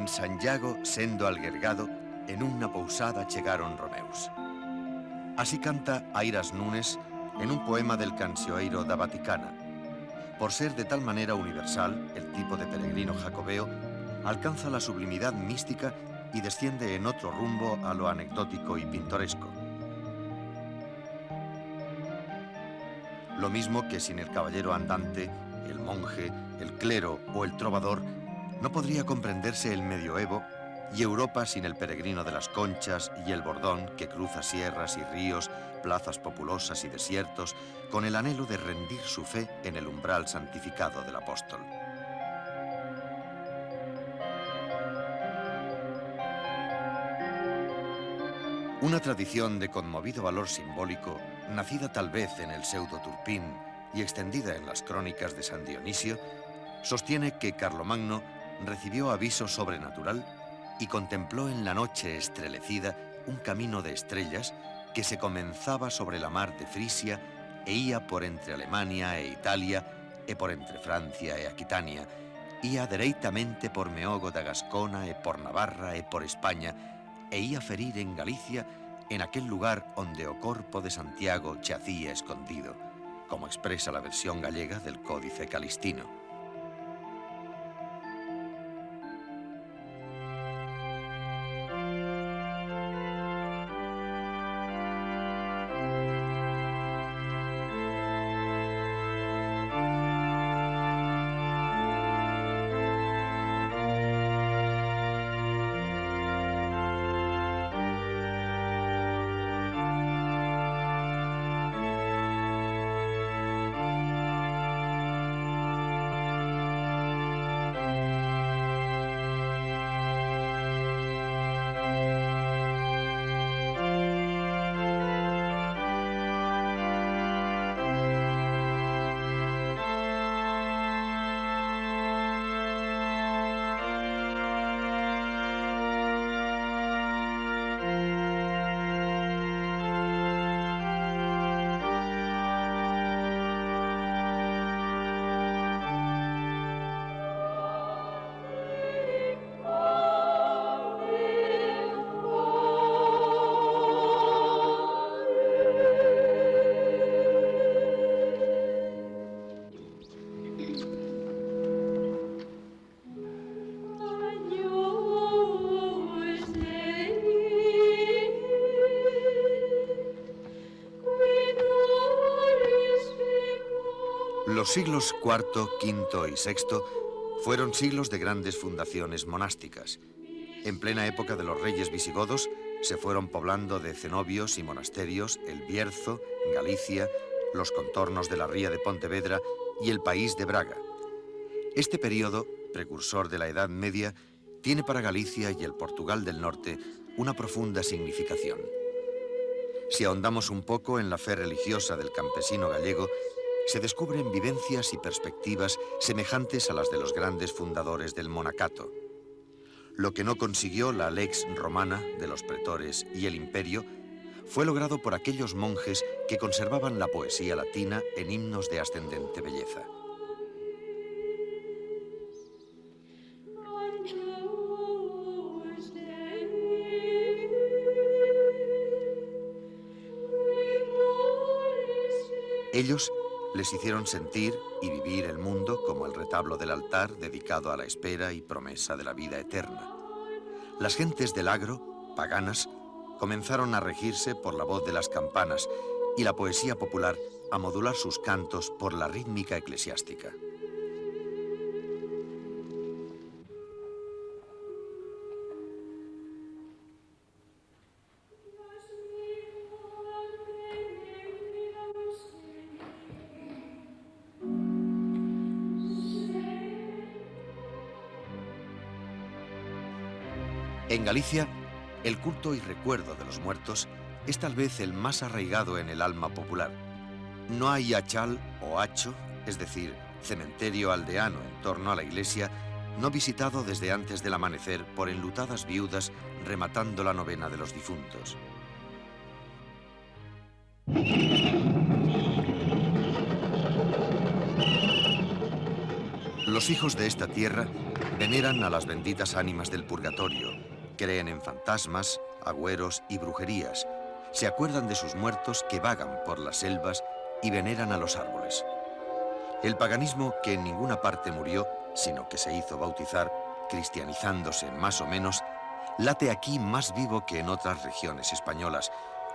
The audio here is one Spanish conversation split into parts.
En Santiago, sendo algergado, en una pousada chegaron Romeus. Así canta Airas Nunes en un poema del Cancioneiro da Vaticana. Por ser de tal manera universal, el tipo de peregrino jacobeo alcanza la sublimidad mística y desciende en otro rumbo a lo anecdótico y pintoresco. Lo mismo que sin el caballero andante, el monje, el clero o el trovador, no podría comprenderse el medioevo y Europa sin el peregrino de las conchas y el bordón que cruza sierras y ríos, plazas populosas y desiertos, con el anhelo de rendir su fe en el umbral santificado del apóstol. Una tradición de conmovido valor simbólico, nacida tal vez en el pseudo-Turpín y extendida en las crónicas de San Dionisio, sostiene que Carlomagno recibió aviso sobrenatural y contempló en la noche estrelecida un camino de estrellas que se comenzaba sobre la mar de Frisia e ia por entre Alemania e Italia e por entre Francia e Aquitania, ia dereitamente por Meogo da Gascona e por Navarra e por España e ia ferir en Galicia en aquel lugar onde o corpo de Santiago yacía escondido, como expresa la versión gallega del Códice Calistino. Los siglos IV, V y VI fueron siglos de grandes fundaciones monásticas. En plena época de los reyes visigodos se fueron poblando de cenobios y monasterios el Bierzo, Galicia, los contornos de la ría de Pontevedra y el país de Braga. Este periodo, precursor de la Edad Media, tiene para Galicia y el Portugal del Norte una profunda significación. Si ahondamos un poco en la fe religiosa del campesino gallego, se descubren vivencias y perspectivas semejantes a las de los grandes fundadores del monacato. Lo que no consiguió la lex romana de los pretores y el imperio fue logrado por aquellos monjes que conservaban la poesía latina en himnos de ascendente belleza. Ellos les hicieron sentir y vivir el mundo como el retablo del altar dedicado a la espera y promesa de la vida eterna. Las gentes del agro, paganas, comenzaron a regirse por la voz de las campanas y la poesía popular a modular sus cantos por la rítmica eclesiástica. En Galicia, el culto y recuerdo de los muertos es tal vez el más arraigado en el alma popular. No hay achal o hacho, es decir, cementerio aldeano en torno a la iglesia, no visitado desde antes del amanecer por enlutadas viudas rematando la novena de los difuntos. Los hijos de esta tierra Veneran a las benditas ánimas del purgatorio, creen en fantasmas, agüeros y brujerías, se acuerdan de sus muertos que vagan por las selvas y veneran a los árboles. El paganismo, que en ninguna parte murió, sino que se hizo bautizar, cristianizándose más o menos, late aquí más vivo que en otras regiones españolas,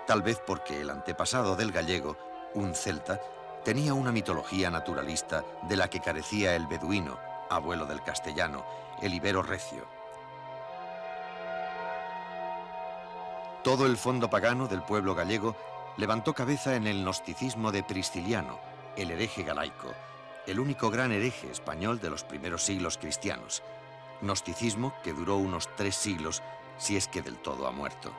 tal vez porque el antepasado del gallego, un celta, tenía una mitología naturalista de la que carecía el beduino, abuelo del castellano, el ibero recio. Todo el fondo pagano del pueblo gallego levantó cabeza en el gnosticismo de Prisciliano, el hereje galaico, el único gran hereje español de los primeros siglos cristianos. Gnosticismo que duró unos 3 siglos, si es que del todo ha muerto.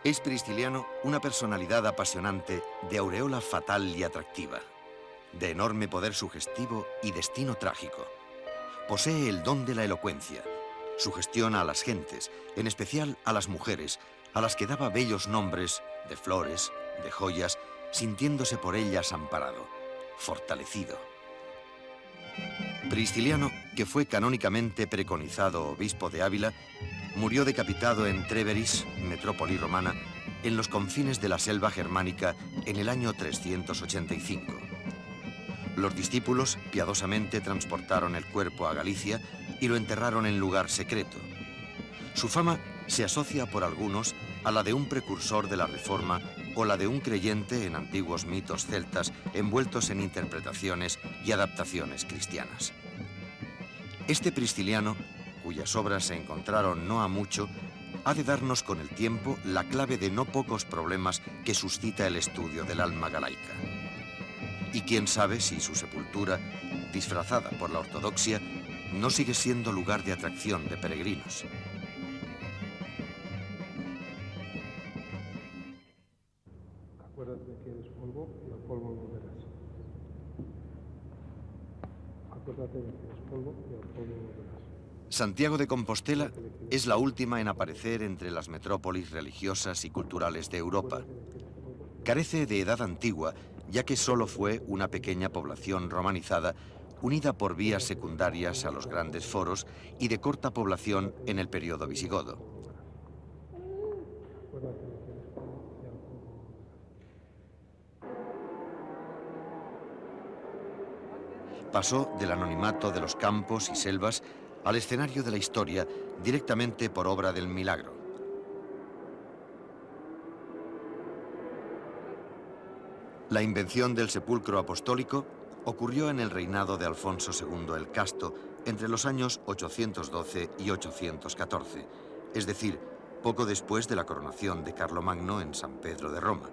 Es Prisciliano una personalidad apasionante de aureola fatal y atractiva, de enorme poder sugestivo y destino trágico. Posee el don de la elocuencia, sugestiona a las gentes, en especial a las mujeres, a las que daba bellos nombres de flores, de joyas, sintiéndose por ellas amparado, fortalecido. Prisciliano, que fue canónicamente preconizado obispo de Ávila, murió decapitado en Treveris, metrópoli romana, en los confines de la selva germánica en el año 385. Los discípulos piadosamente transportaron el cuerpo a Galicia y lo enterraron en lugar secreto. Su fama se asocia por algunos a la de un precursor de la Reforma o la de un creyente en antiguos mitos celtas envueltos en interpretaciones y adaptaciones cristianas. Este Prisciliano, cuyas obras se encontraron no ha mucho, ha de darnos con el tiempo la clave de no pocos problemas que suscita el estudio del alma galaica. Y quién sabe si su sepultura, disfrazada por la ortodoxia, no sigue siendo lugar de atracción de peregrinos. Acuérdate que eres polvo y al polvo volverás. Acuérdate de que eres polvo y al polvo volverás. Santiago de Compostela es la última en aparecer entre las metrópolis religiosas y culturales de Europa. Carece de edad antigua, ya que solo fue una pequeña población romanizada unida por vías secundarias a los grandes foros y de corta población en el periodo visigodo. Pasó del anonimato de los campos y selvas al escenario de la historia directamente por obra del milagro. La invención del sepulcro apostólico ocurrió en el reinado de Alfonso II el Casto entre los años 812 y 814, es decir, poco después de la coronación de Carlomagno en San Pedro de Roma.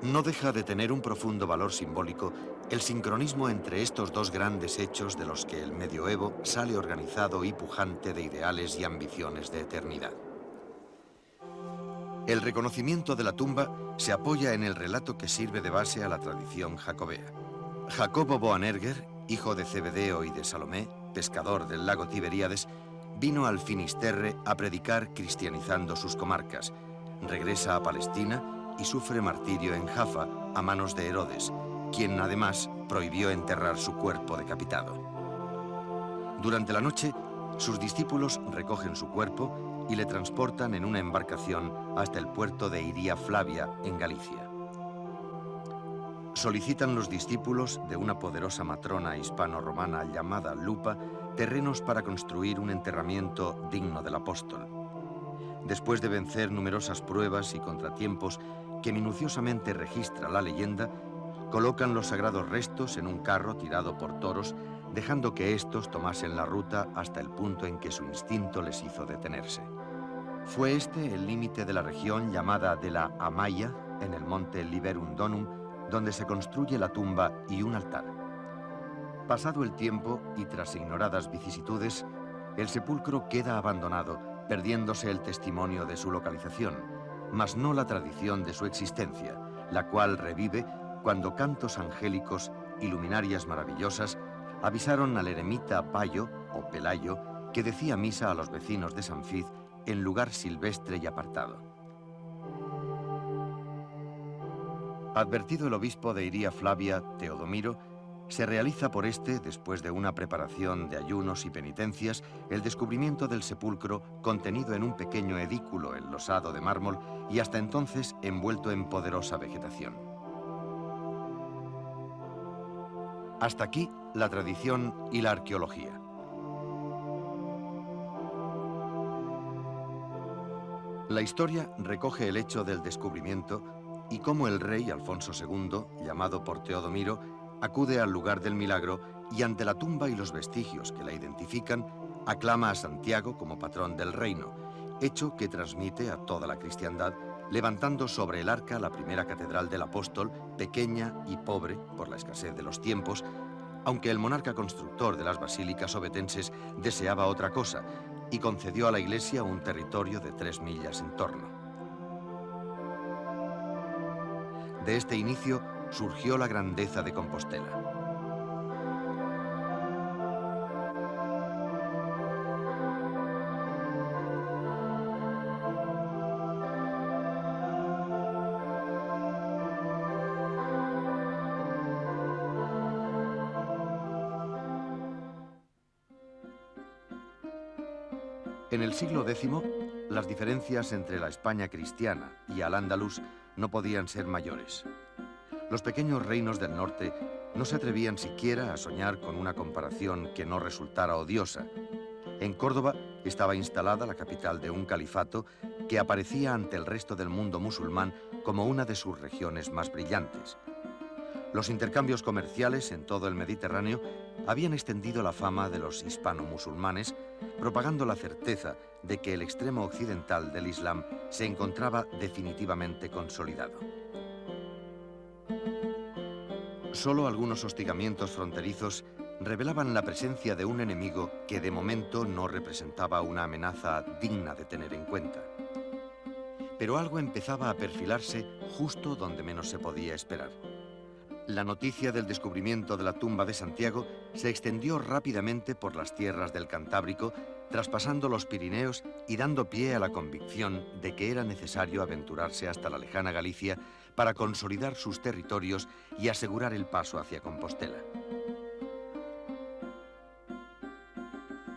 No deja de tener un profundo valor simbólico el sincronismo entre estos dos grandes hechos de los que el medioevo sale organizado y pujante de ideales y ambiciones de eternidad. El reconocimiento de la tumba se apoya en el relato que sirve de base a la tradición jacobea. Jacobo Boanerges, hijo de Zebedeo y de Salomé, pescador del lago Tiberíades, vino al Finisterre a predicar cristianizando sus comarcas. Regresa a Palestina y sufre martirio en Jaffa a manos de Herodes, quien además prohibió enterrar su cuerpo decapitado. Durante la noche, sus discípulos recogen su cuerpo y le transportan en una embarcación hasta el puerto de Iria Flavia, en Galicia. Solicitan los discípulos de una poderosa matrona hispano-romana llamada Lupa terrenos para construir un enterramiento digno del apóstol. Después de vencer numerosas pruebas y contratiempos que minuciosamente registra la leyenda, colocan los sagrados restos en un carro tirado por toros, dejando que estos tomasen la ruta hasta el punto en que su instinto les hizo detenerse. Fue este el límite de la región llamada de la Amaya, en el monte Liberum Donum, donde se construye la tumba y un altar. Pasado el tiempo y tras ignoradas vicisitudes, el sepulcro queda abandonado, perdiéndose el testimonio de su localización, mas no la tradición de su existencia, la cual revive cuando cantos angélicos y luminarias maravillosas avisaron al eremita Payo o Pelayo que decía misa a los vecinos de San Fiz en lugar silvestre y apartado. Advertido el obispo de Iria Flavia, Teodomiro, se realiza por este, después de una preparación de ayunos y penitencias, el descubrimiento del sepulcro contenido en un pequeño edículo enlosado de mármol y hasta entonces envuelto en poderosa vegetación. Hasta aquí la tradición y la arqueología. La historia recoge el hecho del descubrimiento y cómo el rey Alfonso II, llamado por Teodomiro, acude al lugar del milagro y ante la tumba y los vestigios que la identifican, aclama a Santiago como patrón del reino, hecho que transmite a toda la cristiandad, levantando sobre el arca la primera catedral del apóstol, pequeña y pobre por la escasez de los tiempos, aunque el monarca constructor de las basílicas ovetenses deseaba otra cosa y concedió a la iglesia un territorio de 3 millas en torno. De este inicio surgió la grandeza de Compostela. En el siglo X, las diferencias entre la España cristiana y Al-Ándalus no podían ser mayores. Los pequeños reinos del norte no se atrevían siquiera a soñar con una comparación que no resultara odiosa. En Córdoba estaba instalada la capital de un califato que aparecía ante el resto del mundo musulmán como una de sus regiones más brillantes. Los intercambios comerciales en todo el Mediterráneo habían extendido la fama de los hispano-musulmanes, propagando la certeza de que el extremo occidental del Islam se encontraba definitivamente consolidado. Solo algunos hostigamientos fronterizos revelaban la presencia de un enemigo que de momento no representaba una amenaza digna de tener en cuenta. Pero algo empezaba a perfilarse justo donde menos se podía esperar. La noticia del descubrimiento de la tumba de Santiago se extendió rápidamente por las tierras del Cantábrico, traspasando los Pirineos y dando pie a la convicción de que era necesario aventurarse hasta la lejana Galicia para consolidar sus territorios y asegurar el paso hacia Compostela.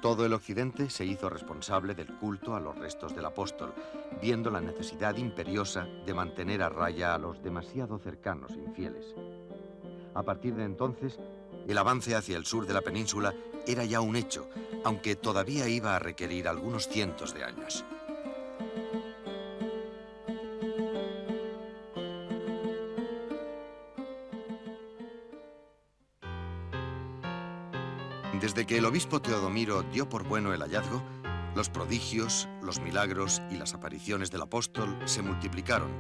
Todo el occidente se hizo responsable del culto a los restos del apóstol, viendo la necesidad imperiosa de mantener a raya a los demasiado cercanos infieles. A partir de entonces, el avance hacia el sur de la península era ya un hecho, aunque todavía iba a requerir algunos cientos de años. Desde que el obispo Teodomiro dio por bueno el hallazgo, los prodigios, los milagros y las apariciones del apóstol se multiplicaron,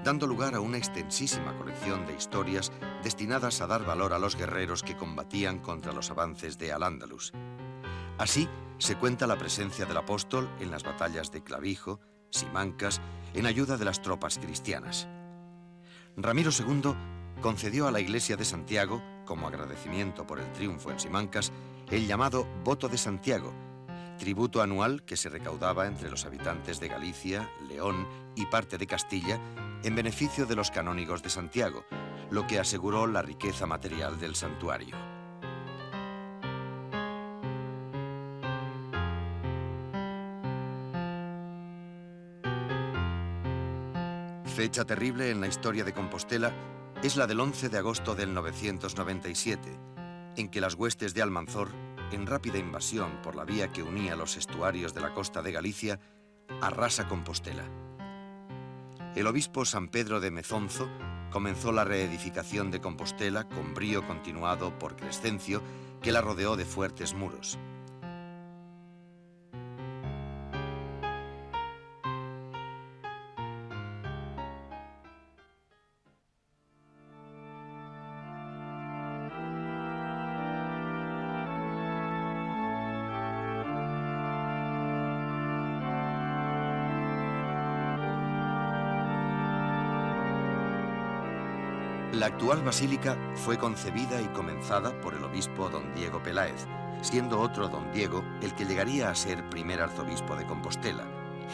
dando lugar a una extensísima colección de historias destinadas a dar valor a los guerreros que combatían contra los avances de Al-Ándalus. Así, se cuenta la presencia del apóstol en las batallas de Clavijo, Simancas, en ayuda de las tropas cristianas. Ramiro II concedió a la Iglesia de Santiago, como agradecimiento por el triunfo en Simancas, el llamado Voto de Santiago, tributo anual que se recaudaba entre los habitantes de Galicia, León y parte de Castilla en beneficio de los canónigos de Santiago, lo que aseguró la riqueza material del santuario. Fecha terrible en la historia de Compostela es la del 11 de agosto del 997, en que las huestes de Almanzor, en rápida invasión por la vía que unía los estuarios de la costa de Galicia, arrasa Compostela. El obispo San Pedro de Mezonzo comenzó la reedificación de Compostela con brío continuado por Crescencio, que la rodeó de fuertes muros. La actual basílica fue concebida y comenzada por el obispo don Diego Peláez, siendo otro don Diego el que llegaría a ser primer arzobispo de Compostela,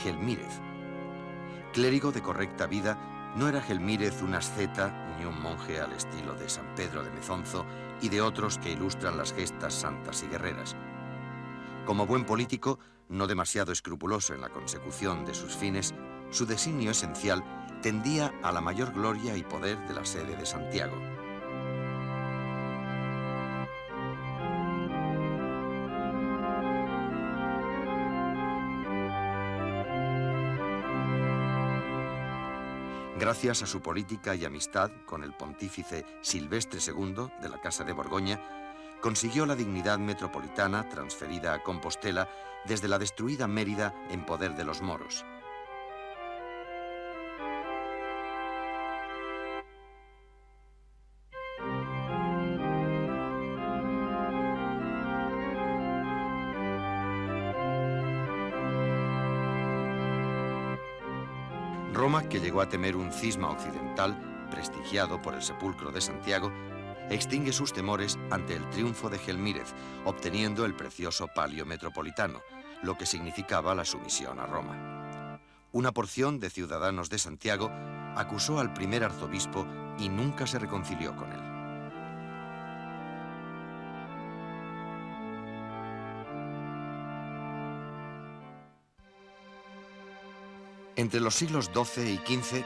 Gelmírez. Clérigo de correcta vida, No era Gelmírez un asceta ni un monje al estilo de San Pedro de Mezonzo y de otros que ilustran las gestas santas y guerreras. Como buen político, no demasiado escrupuloso en la consecución de sus fines, su designio esencial tendía a la mayor gloria y poder de la sede de Santiago. Gracias a su política y amistad con el pontífice Silvestre II de la Casa de Borgoña, consiguió la dignidad metropolitana transferida a Compostela desde la destruida Mérida en poder de los moros. Roma, que llegó a temer un cisma occidental, prestigiado por el sepulcro de Santiago, extingue sus temores ante el triunfo de Gelmírez, obteniendo el precioso palio metropolitano, lo que significaba la sumisión a Roma. Una porción de ciudadanos de Santiago acusó al primer arzobispo y nunca se reconcilió con él. Entre los siglos XII y XV,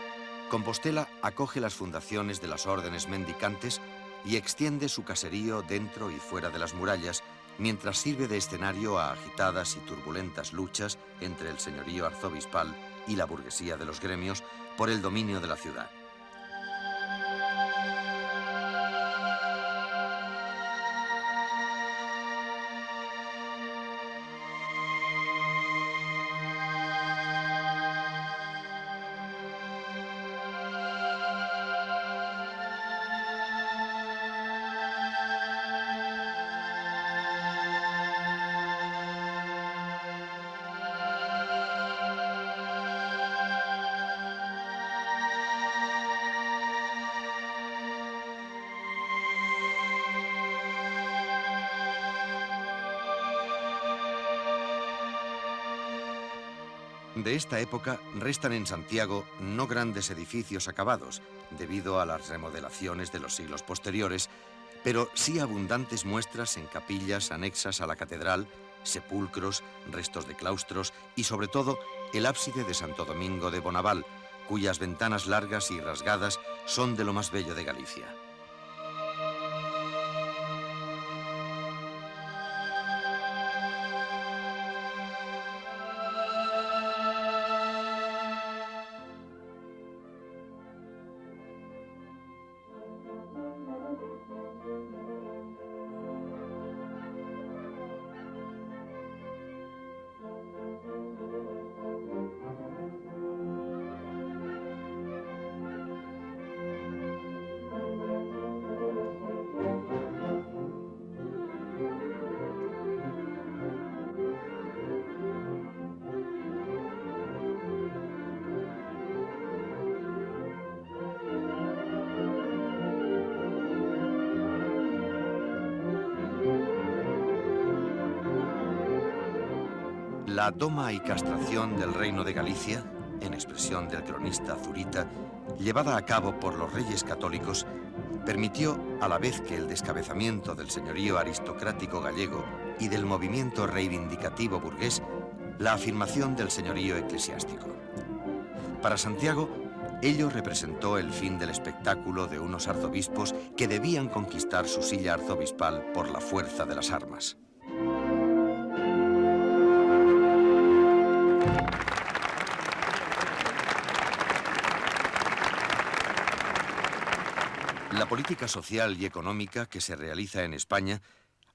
Compostela acoge las fundaciones de las órdenes mendicantes y extiende su caserío dentro y fuera de las murallas, mientras sirve de escenario a agitadas y turbulentas luchas entre el señorío arzobispal y la burguesía de los gremios por el dominio de la ciudad. De esta época restan en Santiago no grandes edificios acabados, debido a las remodelaciones de los siglos posteriores, pero sí abundantes muestras en capillas anexas a la catedral, sepulcros, restos de claustros y sobre todo el ábside de Santo Domingo de Bonaval, cuyas ventanas largas y rasgadas son de lo más bello de Galicia. La toma y castración del reino de Galicia, en expresión del cronista Zurita, llevada a cabo por los reyes católicos, permitió, a la vez que el descabezamiento del señorío aristocrático gallego y del movimiento reivindicativo burgués, la afirmación del señorío eclesiástico. Para Santiago, ello representó el fin del espectáculo de unos arzobispos que debían conquistar su silla arzobispal por la fuerza de las armas. La política social y económica que se realiza en España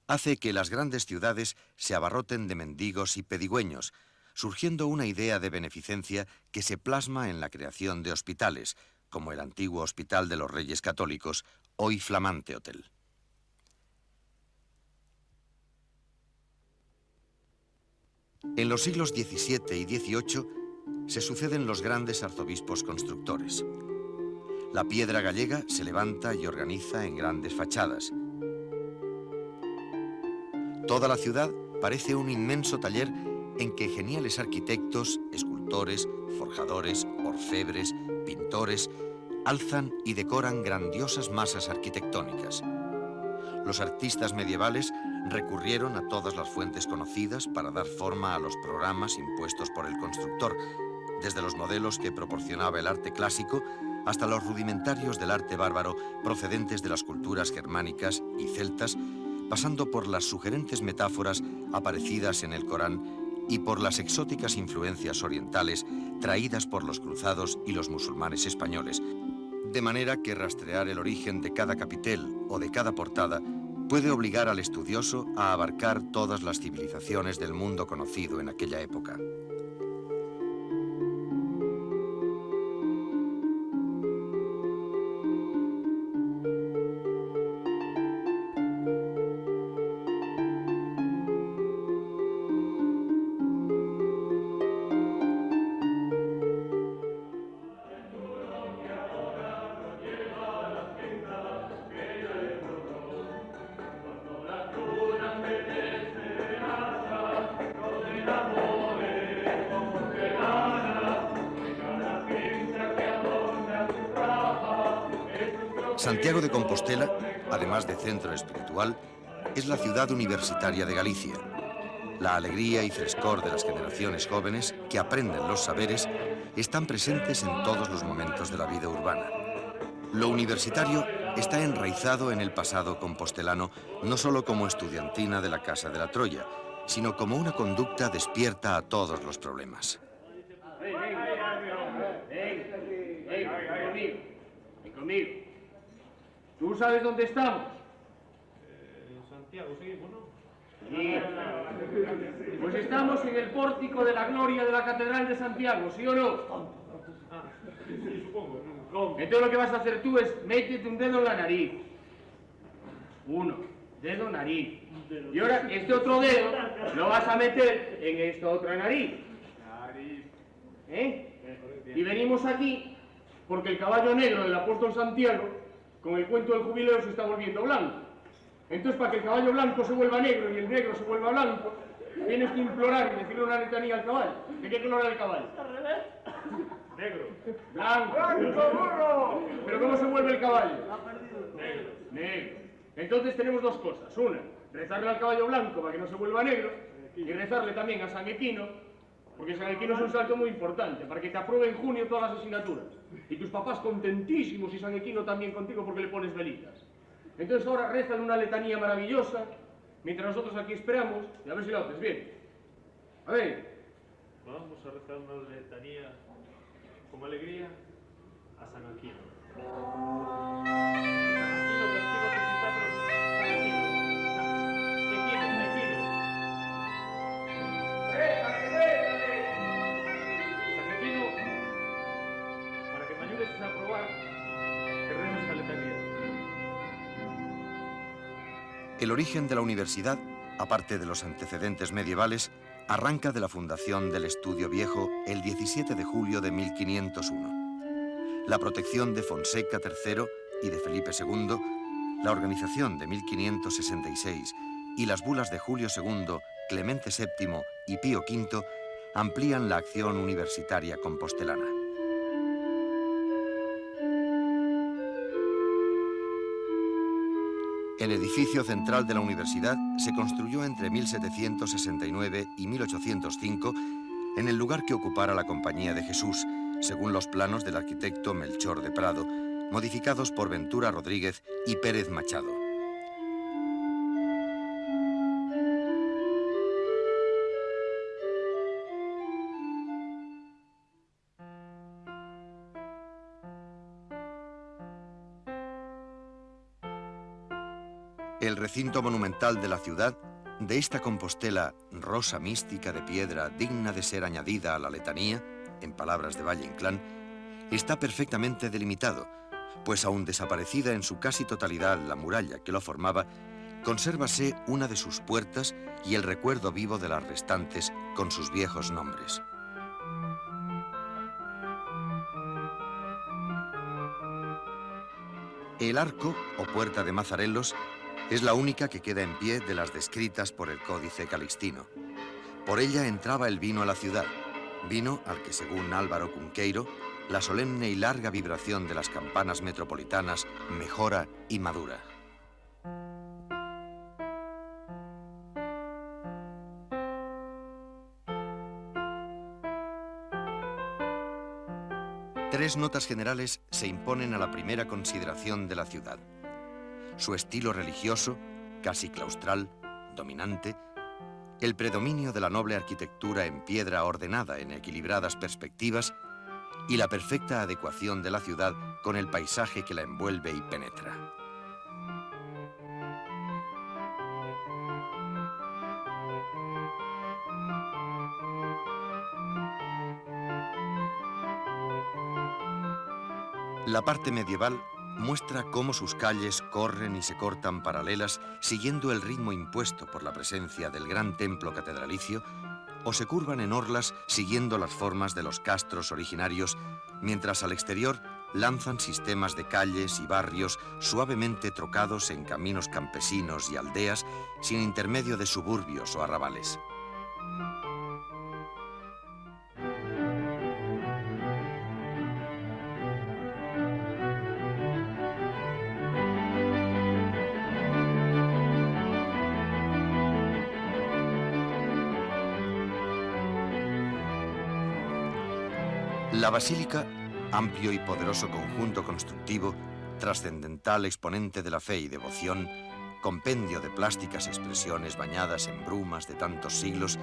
hace que las grandes ciudades se abarroten de mendigos y pedigüeños, surgiendo una idea de beneficencia que se plasma en la creación de hospitales, como el antiguo Hospital de los Reyes Católicos, hoy flamante hotel. En los siglos XVII y XVIII se suceden los grandes arzobispos constructores. La piedra gallega se levanta y organiza en grandes fachadas. Toda la ciudad parece un inmenso taller en que geniales arquitectos, escultores, forjadores, orfebres, pintores alzan y decoran grandiosas masas arquitectónicas. Los artistas medievales recurrieron a todas las fuentes conocidas para dar forma a los programas impuestos por el constructor, desde los modelos que proporcionaba el arte clásico hasta los rudimentarios del arte bárbaro procedentes de las culturas germánicas y celtas, pasando por las sugerentes metáforas aparecidas en el Corán y por las exóticas influencias orientales traídas por los cruzados y los musulmanes españoles, de manera que rastrear el origen de cada capitel o de cada portada puede obligar al estudioso a abarcar todas las civilizaciones del mundo conocido en aquella época. Santiago de Compostela, además de centro espiritual, es la ciudad universitaria de Galicia. La alegría y frescor de las generaciones jóvenes que aprenden los saberes están presentes en todos los momentos de la vida urbana. Lo universitario está enraizado en el pasado compostelano no solo como estudiantina de la Casa de la Troya, sino como una conducta despierta a todos los problemas. Ven conmigo. ¿Tú sabes dónde estamos? En Santiago, seguimos, ¿no? Sí. Pues estamos en el pórtico de la gloria de la Catedral de Santiago, ¿sí o no? Sí, supongo. Entonces lo que vas a hacer tú es métete un dedo en la nariz. Uno, dedo, nariz. Y ahora este otro dedo lo vas a meter en esta otra nariz. Y venimos aquí porque el caballo negro del apóstol Santiago, con el cuento del jubileo, se está volviendo blanco. Entonces, para que el caballo blanco se vuelva negro y el negro se vuelva blanco, tienes que implorar y decirle una letanía al caballo. ¿De qué color es el caballo? Al revés. Negro. Blanco. ¡Blanco, burro! ¿Pero cómo se vuelve el caballo? Ha perdido. Negro. Negro. Entonces tenemos dos cosas. Una, rezarle al caballo blanco para que no se vuelva negro, y rezarle también a San Equino, porque San Equino es un salto muy importante, para que te apruebe en junio todas las asignaturas. Y tus papás contentísimos y San Equino también contigo porque le pones velitas. Entonces ahora rezan una letanía maravillosa, mientras nosotros aquí esperamos, y a ver si lo haces bien. A ver. Vamos a rezar una letanía con alegría a San Aquino. El origen de la universidad, aparte de los antecedentes medievales, arranca de la fundación del Estudio Viejo el 17 de julio de 1501. La protección de Fonseca III y de Felipe II, la organización de 1566 y las bulas de Julio II, Clemente VII y Pío V amplían la acción universitaria compostelana. El edificio central de la universidad se construyó entre 1769 y 1805 en el lugar que ocupara la Compañía de Jesús, según los planos del arquitecto Melchor de Prado, modificados por Ventura Rodríguez y Pérez Machado. El recinto monumental de la ciudad, de esta Compostela rosa mística de piedra digna de ser añadida a la letanía, en palabras de Valle Inclán, está perfectamente delimitado, pues aún desaparecida en su casi totalidad la muralla que lo formaba, consérvase una de sus puertas y el recuerdo vivo de las restantes con sus viejos nombres. El arco, o puerta de Mazarelos, es la única que queda en pie de las descritas por el Códice Calixtino. Por ella entraba el vino a la ciudad, vino al que, según Álvaro Cunqueiro, la solemne y larga vibración de las campanas metropolitanas mejora y madura. Tres notas generales se imponen a la primera consideración de la ciudad. Su estilo religioso, casi claustral, dominante, el predominio de la noble arquitectura en piedra ordenada en equilibradas perspectivas y la perfecta adecuación de la ciudad con el paisaje que la envuelve y penetra. La parte medieval muestra cómo sus calles corren y se cortan paralelas siguiendo el ritmo impuesto por la presencia del gran templo catedralicio, o se curvan en orlas siguiendo las formas de los castros originarios, mientras al exterior lanzan sistemas de calles y barrios suavemente trocados en caminos campesinos y aldeas sin intermedio de suburbios o arrabales. La basílica, amplio y poderoso conjunto constructivo, trascendental exponente de la fe y devoción, compendio de plásticas expresiones bañadas en brumas de tantos siglos,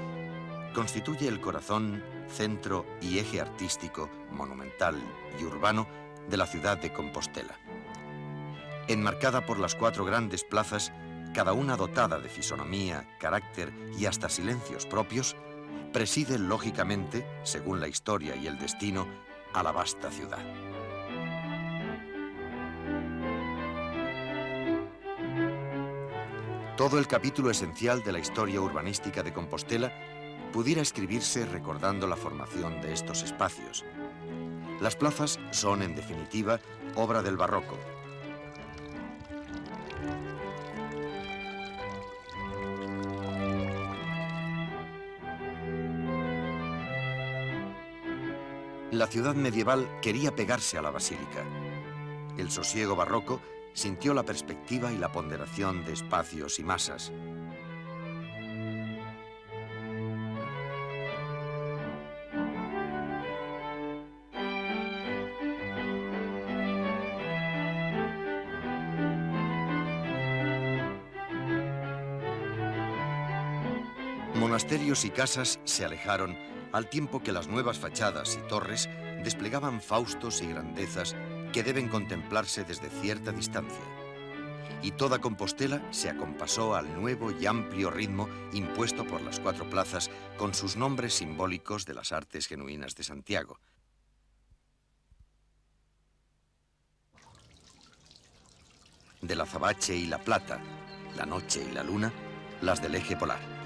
constituye el corazón, centro y eje artístico, monumental y urbano de la ciudad de Compostela. Enmarcada por las cuatro grandes plazas, cada una dotada de fisonomía, carácter y hasta silencios propios, preside lógicamente, según la historia y el destino, a la vasta ciudad. Todo el capítulo esencial de la historia urbanística de Compostela pudiera escribirse recordando la formación de estos espacios. Las plazas son, en definitiva, obra del barroco. La ciudad medieval quería pegarse a la basílica. El sosiego barroco sintió la perspectiva y la ponderación de espacios y masas. Monasterios y casas se alejaron al tiempo que las nuevas fachadas y torres desplegaban faustos y grandezas que deben contemplarse desde cierta distancia. Y toda Compostela se acompasó al nuevo y amplio ritmo impuesto por las cuatro plazas con sus nombres simbólicos de las artes genuinas de Santiago. De la Azabache y la Plata, la Noche y la Luna, las del eje polar.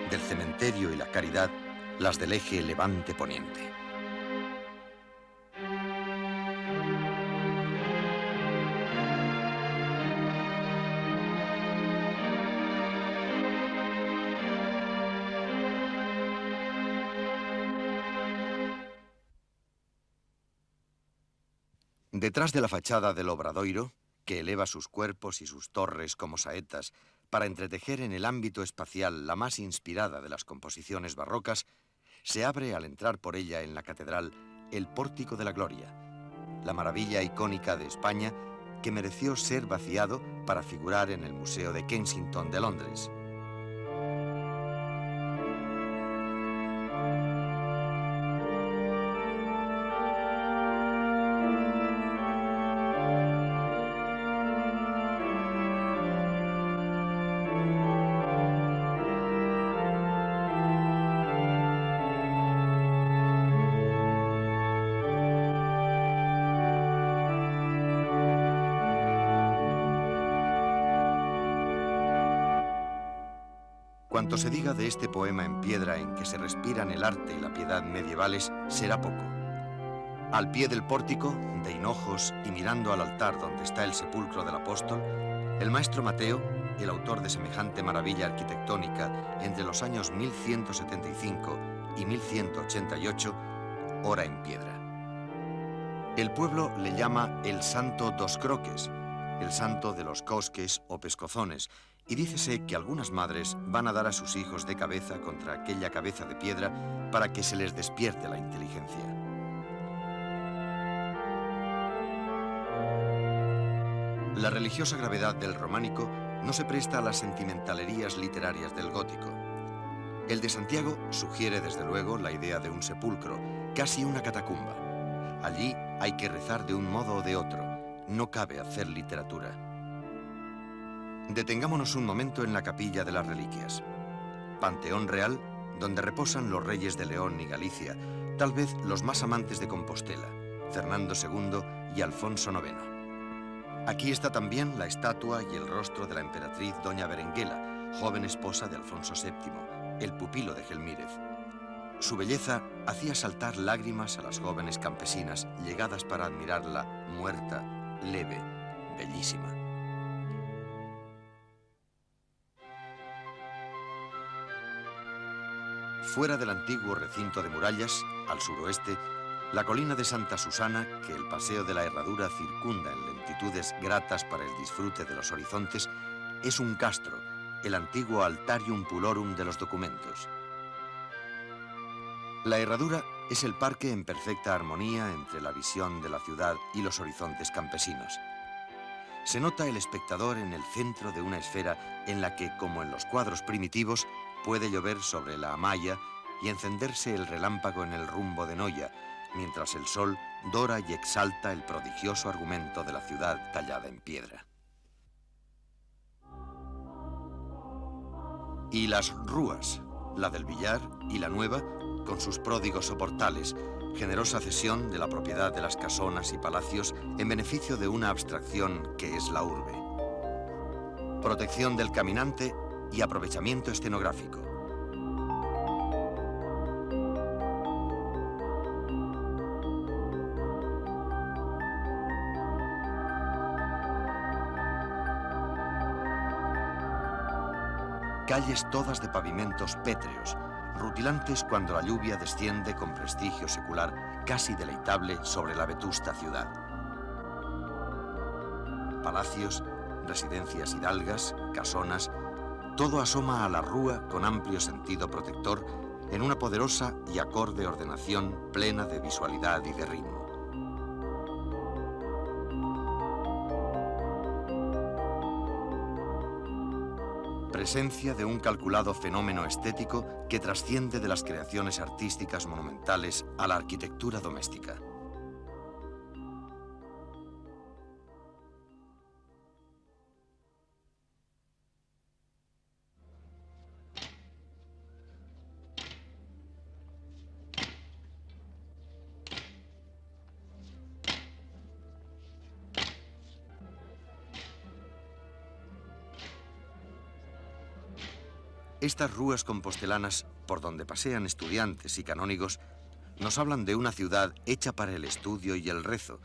Del Cementerio y la Caridad, las del eje levante-poniente. Detrás de la fachada del Obradoiro, que eleva sus cuerpos y sus torres como saetas para entretejer en el ámbito espacial la más inspirada de las composiciones barrocas, se abre al entrar por ella en la catedral el Pórtico de la Gloria, la maravilla icónica de España que mereció ser vaciado para figurar en el Museo de Kensington de Londres. Cuanto se diga de este poema en piedra en que se respiran el arte y la piedad medievales será poco. Al pie del pórtico, de hinojos y mirando al altar donde está el sepulcro del apóstol, el maestro Mateo, el autor de semejante maravilla arquitectónica entre los años 1175 y 1188, ora en piedra. El pueblo le llama el Santo dos Croques, el santo de los cosques o pescozones, y dícese que algunas madres van a dar a sus hijos de cabeza contra aquella cabeza de piedra para que se les despierte la inteligencia. La religiosa gravedad del románico no se presta a las sentimentalerías literarias del gótico. El de Santiago sugiere desde luego la idea de un sepulcro, casi una catacumba. Allí hay que rezar de un modo o de otro, no cabe hacer literatura. Detengámonos un momento en la capilla de las reliquias. Panteón real, donde reposan los reyes de León y Galicia, tal vez los más amantes de Compostela, Fernando II y Alfonso IX. Aquí está también la estatua y el rostro de la emperatriz Doña Berenguela, joven esposa de Alfonso VII, el pupilo de Gelmírez. Su belleza hacía saltar lágrimas a las jóvenes campesinas llegadas para admirarla muerta, leve, bellísima. Fuera del antiguo recinto de murallas, al suroeste, la colina de Santa Susana, que el paseo de la Herradura circunda en lentitudes gratas para el disfrute de los horizontes, es un castro, el antiguo altarium pulorum de los documentos. La Herradura es el parque en perfecta armonía entre la visión de la ciudad y los horizontes campesinos. Se nota el espectador en el centro de una esfera en la que, como en los cuadros primitivos, puede llover sobre la amaya y encenderse el relámpago en el rumbo de Noya, mientras el sol dora y exalta el prodigioso argumento de la ciudad tallada en piedra. Y las rúas, la del Villar y la Nueva, con sus pródigos soportales, generosa cesión de la propiedad de las casonas y palacios en beneficio de una abstracción que es la urbe. Protección del caminante y aprovechamiento escenográfico. Calles todas de pavimentos pétreos, rutilantes cuando la lluvia desciende con prestigio secular casi deleitable sobre la vetusta ciudad. Palacios, residencias hidalgas, casonas, todo asoma a la rúa con amplio sentido protector en una poderosa y acorde ordenación plena de visualidad y de ritmo. Presencia de un calculado fenómeno estético que trasciende de las creaciones artísticas monumentales a la arquitectura doméstica. Estas rúas compostelanas, por donde pasean estudiantes y canónigos, nos hablan de una ciudad hecha para el estudio y el rezo,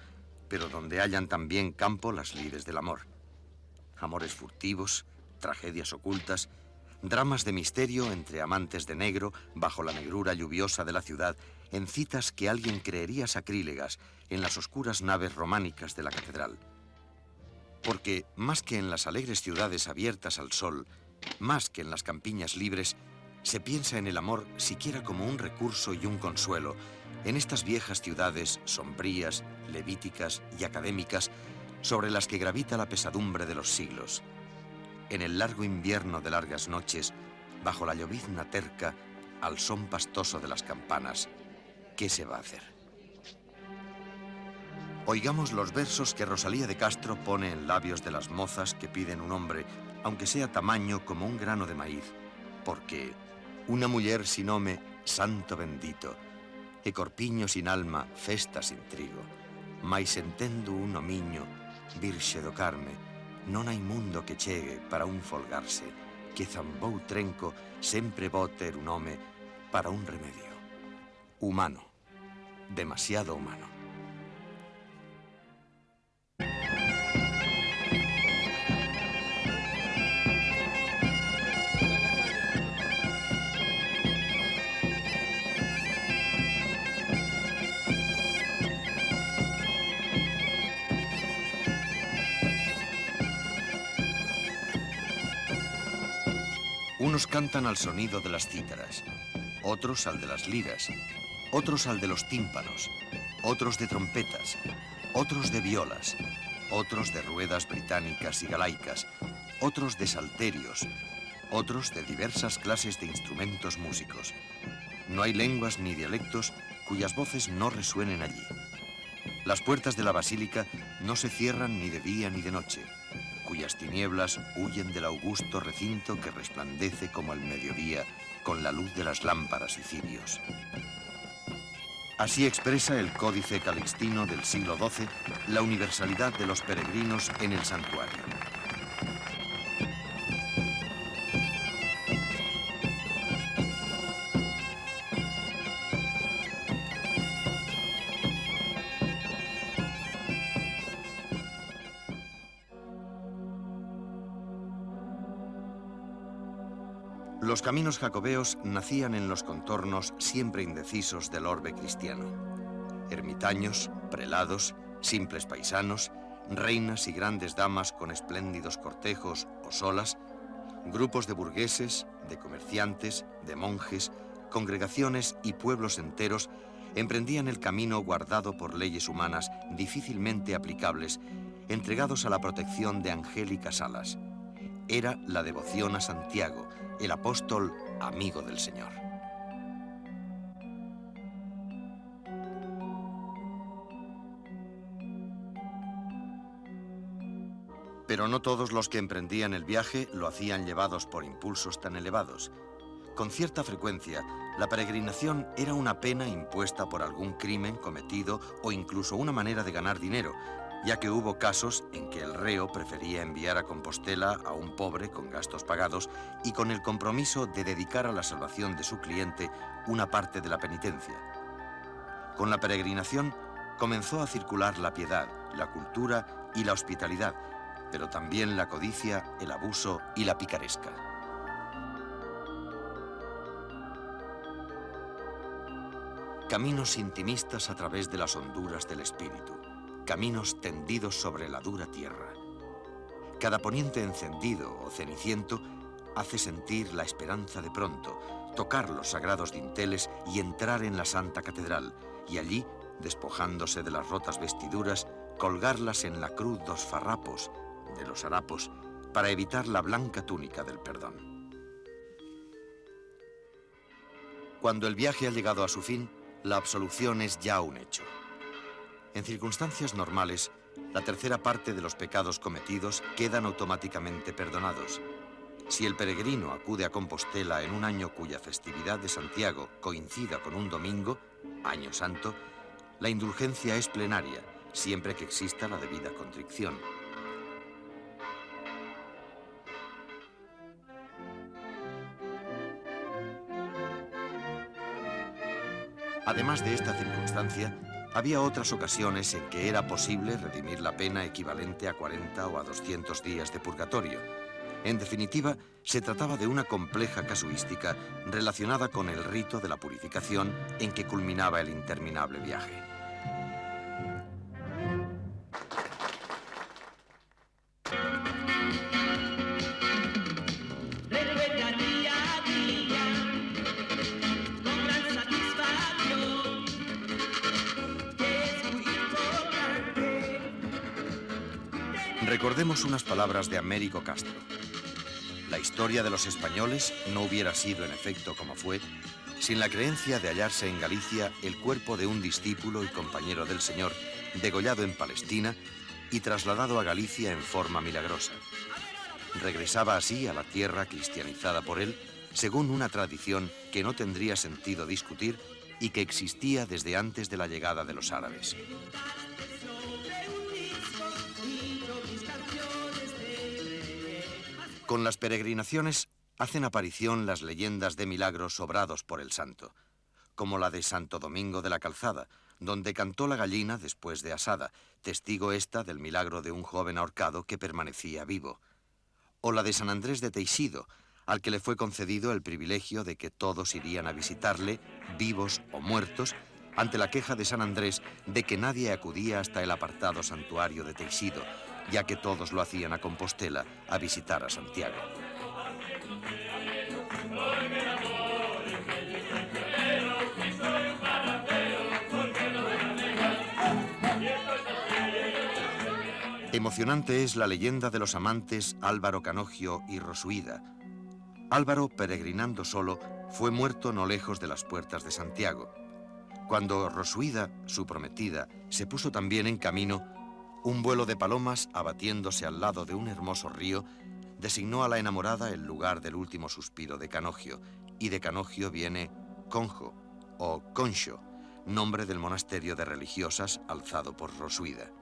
pero donde hallan también campo las lides del amor. Amores furtivos, tragedias ocultas, dramas de misterio entre amantes de negro bajo la negrura lluviosa de la ciudad, en citas que alguien creería sacrílegas en las oscuras naves románicas de la catedral. Porque, más que en las alegres ciudades abiertas al sol, más que en las campiñas libres, se piensa en el amor siquiera como un recurso y un consuelo, en estas viejas ciudades sombrías, levíticas y académicas, sobre las que gravita la pesadumbre de los siglos. En el largo invierno de largas noches, bajo la llovizna terca, al son pastoso de las campanas, ¿qué se va a hacer? Oigamos los versos que Rosalía de Castro pone en labios de las mozas que piden un hombre, aunque sea tamaño como un grano de maíz, porque una muller sin home, santo bendito, e corpiño sin alma, festa sin trigo, mais entendo un homiño, virxe do Carme, non hai mundo que chegue para un folgarse, que zambou trenco sempre vo ter un home para un remedio. Humano, demasiado humano. Unos cantan al sonido de las cítaras, otros al de las liras, otros al de los tímpanos, otros de trompetas, otros de violas, otros de ruedas británicas y galaicas, otros de salterios, otros de diversas clases de instrumentos músicos. No hay lenguas ni dialectos cuyas voces no resuenen allí. Las puertas de la basílica no se cierran ni de día ni de noche, cuyas tinieblas huyen del augusto recinto que resplandece como el mediodía con la luz de las lámparas y cirios. Así expresa el Códice Calixtino del siglo XII la universalidad de los peregrinos en el santuario. Los caminos jacobeos nacían en los contornos siempre indecisos del orbe cristiano. Ermitaños, prelados, simples paisanos, reinas y grandes damas con espléndidos cortejos o solas, grupos de burgueses, de comerciantes, de monjes, congregaciones y pueblos enteros emprendían el camino guardado por leyes humanas difícilmente aplicables, entregados a la protección de angélicas alas. Era la devoción a Santiago, el apóstol amigo del Señor. Pero no todos los que emprendían el viaje lo hacían llevados por impulsos tan elevados. Con cierta frecuencia, la peregrinación era una pena impuesta por algún crimen cometido o incluso una manera de ganar dinero, ya que hubo casos en que el reo prefería enviar a Compostela a un pobre con gastos pagados y con el compromiso de dedicar a la salvación de su cliente una parte de la penitencia. Con la peregrinación comenzó a circular la piedad, la cultura y la hospitalidad, pero también la codicia, el abuso y la picaresca. Caminos intimistas a través de las honduras del espíritu. Caminos tendidos sobre la dura tierra. Cada poniente encendido o ceniciento hace sentir la esperanza de pronto, tocar los sagrados dinteles y entrar en la Santa Catedral, y allí, despojándose de las rotas vestiduras, colgarlas en la cruz dos farrapos, de los harapos, para evitar la blanca túnica del perdón. Cuando el viaje ha llegado a su fin, la absolución es ya un hecho. En circunstancias normales, la tercera parte de los pecados cometidos quedan automáticamente perdonados. Si el peregrino acude a Compostela en un año cuya festividad de Santiago coincida con un domingo, Año Santo, la indulgencia es plenaria, siempre que exista la debida contrición. Además de esta circunstancia, había otras ocasiones en que era posible redimir la pena equivalente a 40 o a 200 días de purgatorio. En definitiva, se trataba de una compleja casuística relacionada con el rito de la purificación en que culminaba el interminable viaje. Recordemos unas palabras de Américo Castro. La historia de los españoles no hubiera sido en efecto como fue sin la creencia de hallarse en Galicia el cuerpo de un discípulo y compañero del Señor, degollado en Palestina y trasladado a Galicia en forma milagrosa. Regresaba así a la tierra cristianizada por él, según una tradición que no tendría sentido discutir y que existía desde antes de la llegada de los árabes. Con las peregrinaciones hacen aparición las leyendas de milagros obrados por el santo, como la de Santo Domingo de la Calzada, donde cantó la gallina después de asada, testigo esta del milagro de un joven ahorcado que permanecía vivo, o la de San Andrés de Teixido, al que le fue concedido el privilegio de que todos irían a visitarle, vivos o muertos, ante la queja de San Andrés de que nadie acudía hasta el apartado santuario de Teixido, ya que todos lo hacían a Compostela a visitar a Santiago. Emocionante es la leyenda de los amantes Álvaro Canogio y Rosuida. Álvaro, peregrinando solo, fue muerto no lejos de las puertas de Santiago. Cuando Rosuida, su prometida, se puso también en camino, un vuelo de palomas, abatiéndose al lado de un hermoso río, designó a la enamorada el lugar del último suspiro de Canogio, y de Canogio viene Conjo o Concho, nombre del monasterio de religiosas alzado por Rosuida.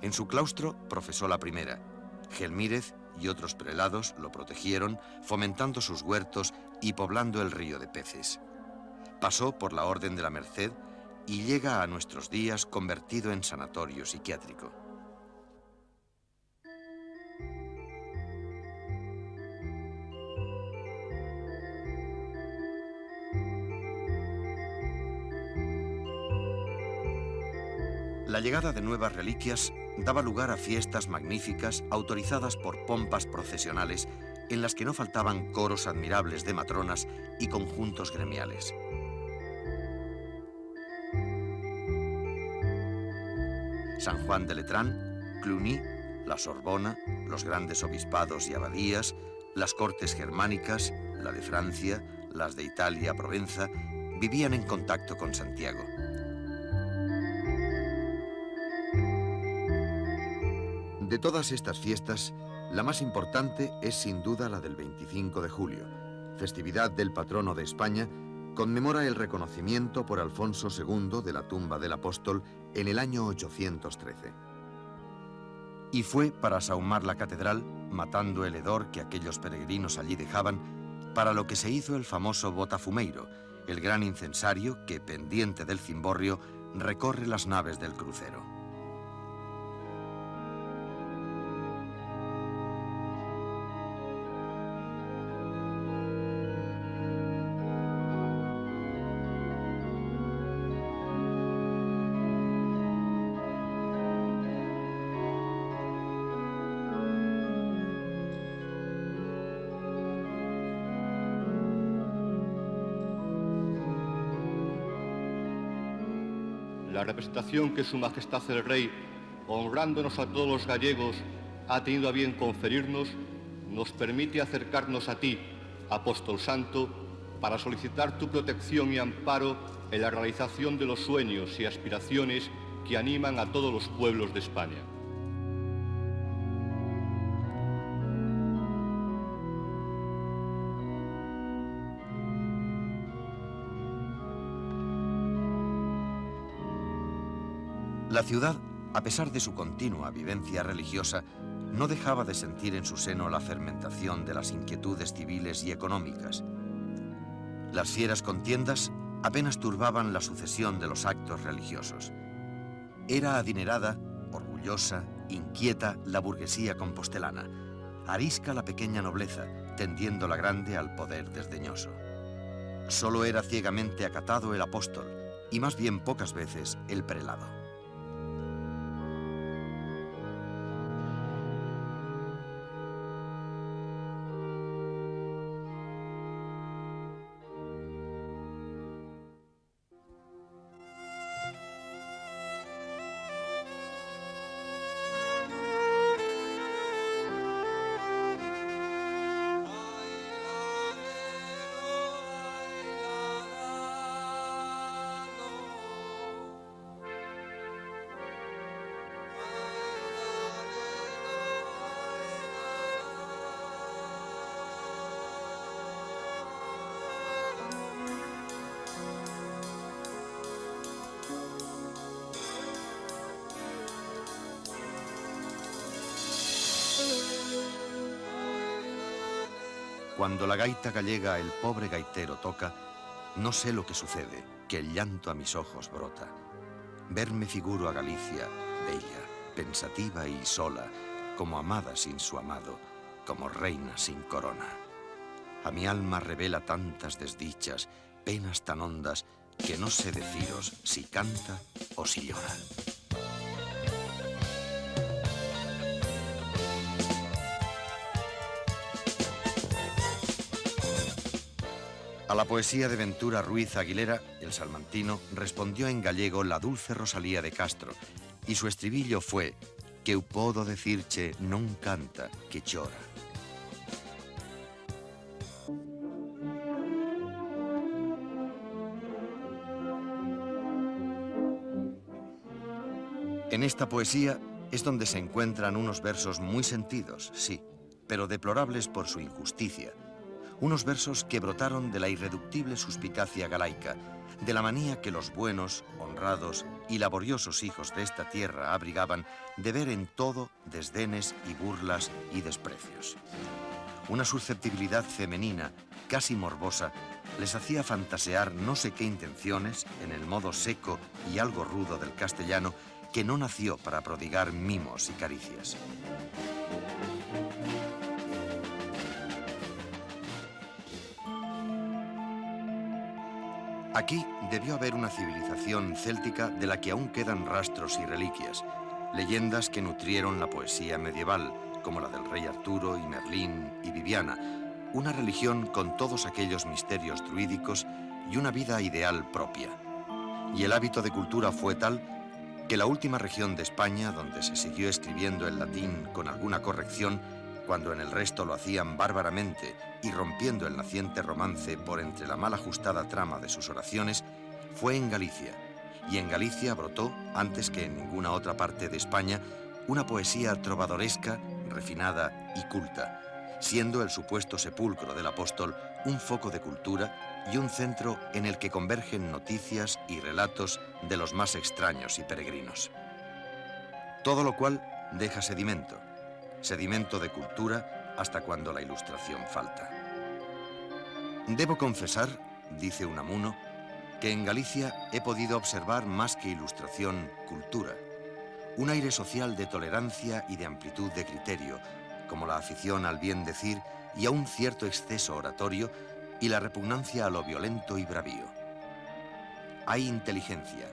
En su claustro profesó la primera. Gelmírez y otros prelados lo protegieron, fomentando sus huertos y poblando el río de peces. Pasó por la Orden de la Merced y llega a nuestros días convertido en sanatorio psiquiátrico. La llegada de nuevas reliquias daba lugar a fiestas magníficas autorizadas por pompas procesionales en las que no faltaban coros admirables de matronas y conjuntos gremiales. San Juan de Letrán, Cluny, la Sorbona, los grandes obispados y abadías, las cortes germánicas, la de Francia, las de Italia, Provenza, vivían en contacto con Santiago. De todas estas fiestas, la más importante es sin duda la del 25 de julio, festividad del patrono de España. Conmemora el reconocimiento por Alfonso II de la tumba del apóstol en el año 813. Y fue para sahumar la catedral, matando el hedor que aquellos peregrinos allí dejaban, para lo que se hizo el famoso botafumeiro, el gran incensario que, pendiente del cimborrio, recorre las naves del crucero. La representación que Su Majestad el Rey, honrándonos a todos los gallegos, ha tenido a bien conferirnos, nos permite acercarnos a ti, Apóstol Santo, para solicitar tu protección y amparo en la realización de los sueños y aspiraciones que animan a todos los pueblos de España. La ciudad, a pesar de su continua vivencia religiosa, no dejaba de sentir en su seno la fermentación de las inquietudes civiles y económicas. Las fieras contiendas apenas turbaban la sucesión de los actos religiosos. Era adinerada, orgullosa, inquieta la burguesía compostelana, arisca la pequeña nobleza, tendiendo la grande al poder desdeñoso. Solo era ciegamente acatado el apóstol, y más bien pocas veces el prelado. Cuando la gaita gallega el pobre gaitero toca, no sé lo que sucede, que el llanto a mis ojos brota. Verme figuro a Galicia, bella, pensativa y sola, como amada sin su amado, como reina sin corona. A mi alma revela tantas desdichas, penas tan hondas, que no sé deciros si canta o si llora. A la poesía de Ventura Ruiz Aguilera, el salmantino respondió en gallego la dulce Rosalía de Castro, y su estribillo fue: que eu podo decirche non canta, que chora. En esta poesía es donde se encuentran unos versos muy sentidos, sí, pero deplorables por su injusticia. Unos versos que brotaron de la irreductible suspicacia galaica, de la manía que los buenos, honrados y laboriosos hijos de esta tierra abrigaban de ver en todo desdenes y burlas y desprecios. Una susceptibilidad femenina, casi morbosa, les hacía fantasear no sé qué intenciones en el modo seco y algo rudo del castellano, que no nació para prodigar mimos y caricias. Aquí debió haber una civilización céltica de la que aún quedan rastros y reliquias, leyendas que nutrieron la poesía medieval, como la del rey Arturo y Merlín y Viviana, una religión con todos aquellos misterios druídicos y una vida ideal propia. Y el hábito de cultura fue tal que la última región de España, donde se siguió escribiendo el latín con alguna corrección, cuando en el resto lo hacían bárbaramente y rompiendo el naciente romance por entre la mal ajustada trama de sus oraciones, fue en Galicia. Y en Galicia brotó, antes que en ninguna otra parte de España, una poesía trovadoresca, refinada y culta, siendo el supuesto sepulcro del apóstol un foco de cultura y un centro en el que convergen noticias y relatos de los más extraños y peregrinos. Todo lo cual deja sedimento, sedimento de cultura hasta cuando la ilustración falta. Debo confesar, dice Unamuno, que en Galicia he podido observar más que ilustración, cultura, un aire social de tolerancia y de amplitud de criterio, como la afición al bien decir y a un cierto exceso oratorio y la repugnancia a lo violento y bravío. Hay inteligencia,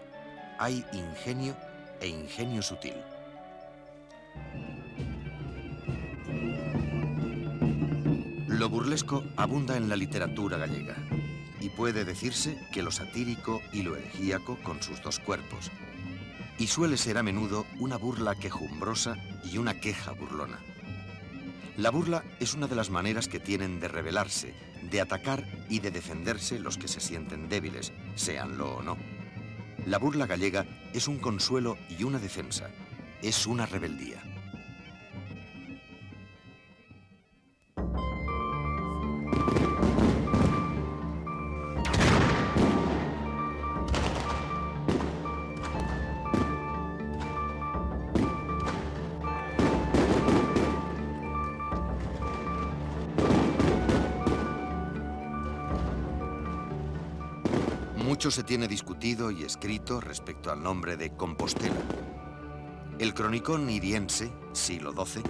hay ingenio e ingenio sutil. Lo burlesco abunda en la literatura gallega y puede decirse que lo satírico y lo elegíaco con sus dos cuerpos. Y suele ser a menudo una burla quejumbrosa y una queja burlona. La burla es una de las maneras que tienen de rebelarse, de atacar y de defenderse los que se sienten débiles, séanlo o no. La burla gallega es un consuelo y una defensa, es una rebeldía. Mucho se tiene discutido y escrito respecto al nombre de Compostela. El cronicón iriense, siglo XII,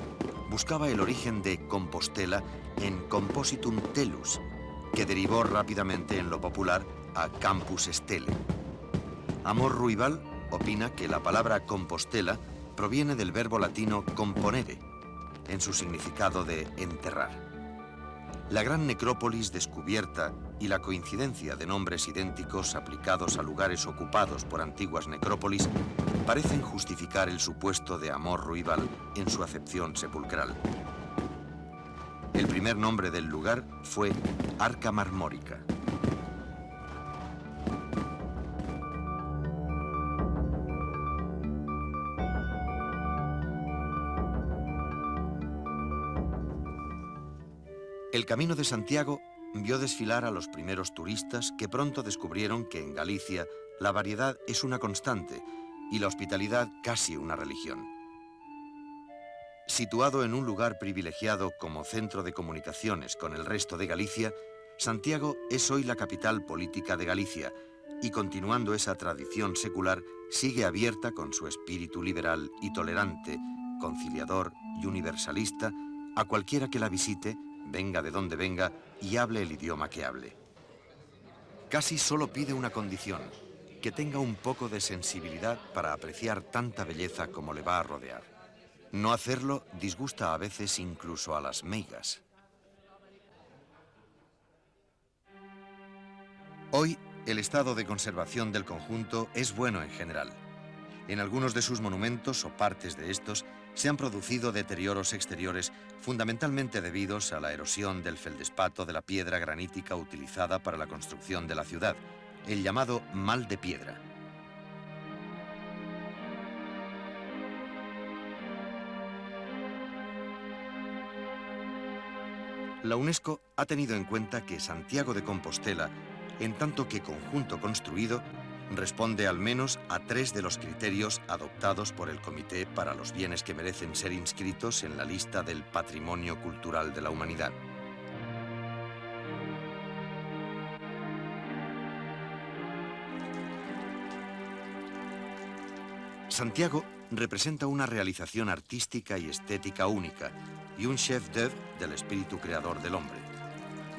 buscaba el origen de Compostela en Compositum Tellus, que derivó rápidamente en lo popular a Campus Stele. Amor Ruibal opina que la palabra Compostela proviene del verbo latino componere, en su significado de enterrar. La gran necrópolis descubierta y la coincidencia de nombres idénticos aplicados a lugares ocupados por antiguas necrópolis parecen justificar el supuesto de Amor Ruibal en su acepción sepulcral. El primer nombre del lugar fue Arca Marmórica. El Camino de Santiago vio desfilar a los primeros turistas que pronto descubrieron que en Galicia la variedad es una constante y la hospitalidad casi una religión. Situado en un lugar privilegiado como centro de comunicaciones con el resto de Galicia, Santiago es hoy la capital política de Galicia y, continuando esa tradición secular, sigue abierta con su espíritu liberal y tolerante, conciliador y universalista a cualquiera que la visite, venga de donde venga y hable el idioma que hable. Casi solo pide una condición, que tenga un poco de sensibilidad para apreciar tanta belleza como le va a rodear. No hacerlo disgusta a veces incluso a las meigas. Hoy, el estado de conservación del conjunto es bueno en general. En algunos de sus monumentos o partes de estos se han producido deterioros exteriores fundamentalmente debidos a la erosión del feldespato de la piedra granítica utilizada para la construcción de la ciudad, el llamado mal de piedra. La UNESCO ha tenido en cuenta que Santiago de Compostela, en tanto que conjunto construido, responde al menos a 3 de los criterios adoptados por el Comité para los bienes que merecen ser inscritos en la lista del Patrimonio Cultural de la Humanidad. Santiago representa una realización artística y estética única y un chef d'œuvre del espíritu creador del hombre,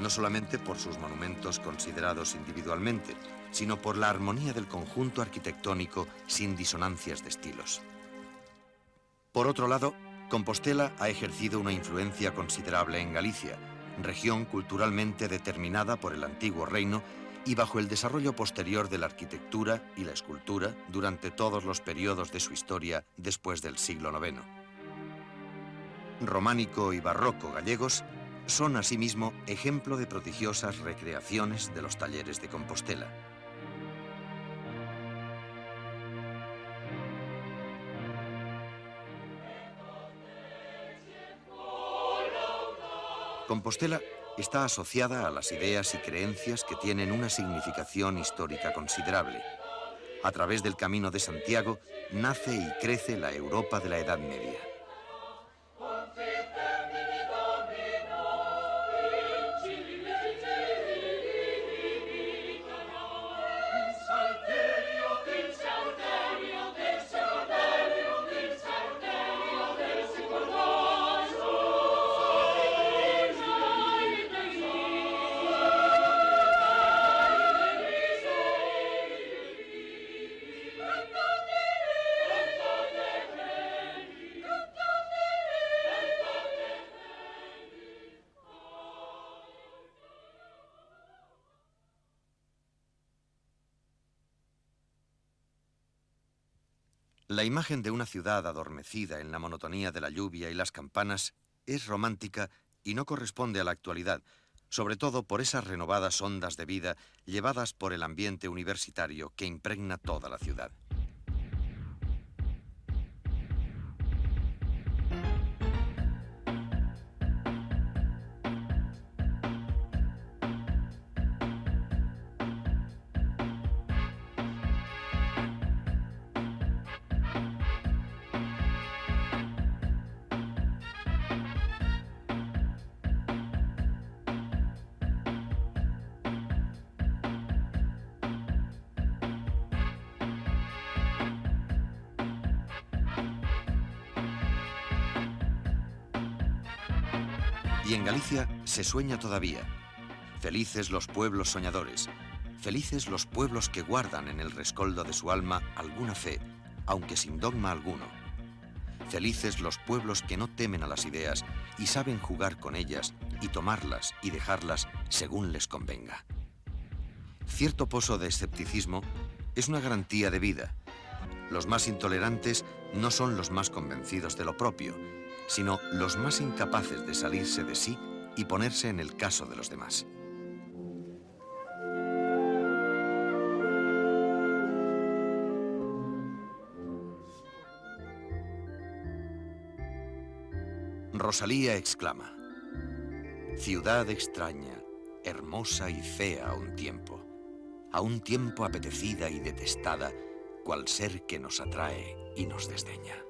no solamente por sus monumentos considerados individualmente, sino por la armonía del conjunto arquitectónico sin disonancias de estilos. Por otro lado, Compostela ha ejercido una influencia considerable en Galicia, región culturalmente determinada por el antiguo reino y bajo el desarrollo posterior de la arquitectura y la escultura durante todos los periodos de su historia después del siglo IX. Románico y barroco gallegos son asimismo ejemplo de prodigiosas recreaciones de los talleres de Compostela. Compostela está asociada a las ideas y creencias que tienen una significación histórica considerable. A través del Camino de Santiago nace y crece la Europa de la Edad Media. La imagen de una ciudad adormecida en la monotonía de la lluvia y las campanas es romántica y no corresponde a la actualidad, sobre todo por esas renovadas ondas de vida llevadas por el ambiente universitario que impregna toda la ciudad. Y en Galicia se sueña todavía. Felices los pueblos soñadores, felices los pueblos que guardan en el rescoldo de su alma alguna fe, aunque sin dogma alguno. Felices los pueblos que no temen a las ideas y saben jugar con ellas y tomarlas y dejarlas según les convenga. Cierto pozo de escepticismo es una garantía de vida. Los más intolerantes no son los más convencidos de lo propio, sino los más incapaces de salirse de sí y ponerse en el caso de los demás. Rosalía exclama: ciudad extraña, hermosa y fea a un tiempo apetecida y detestada, cual ser que nos atrae y nos desdeña.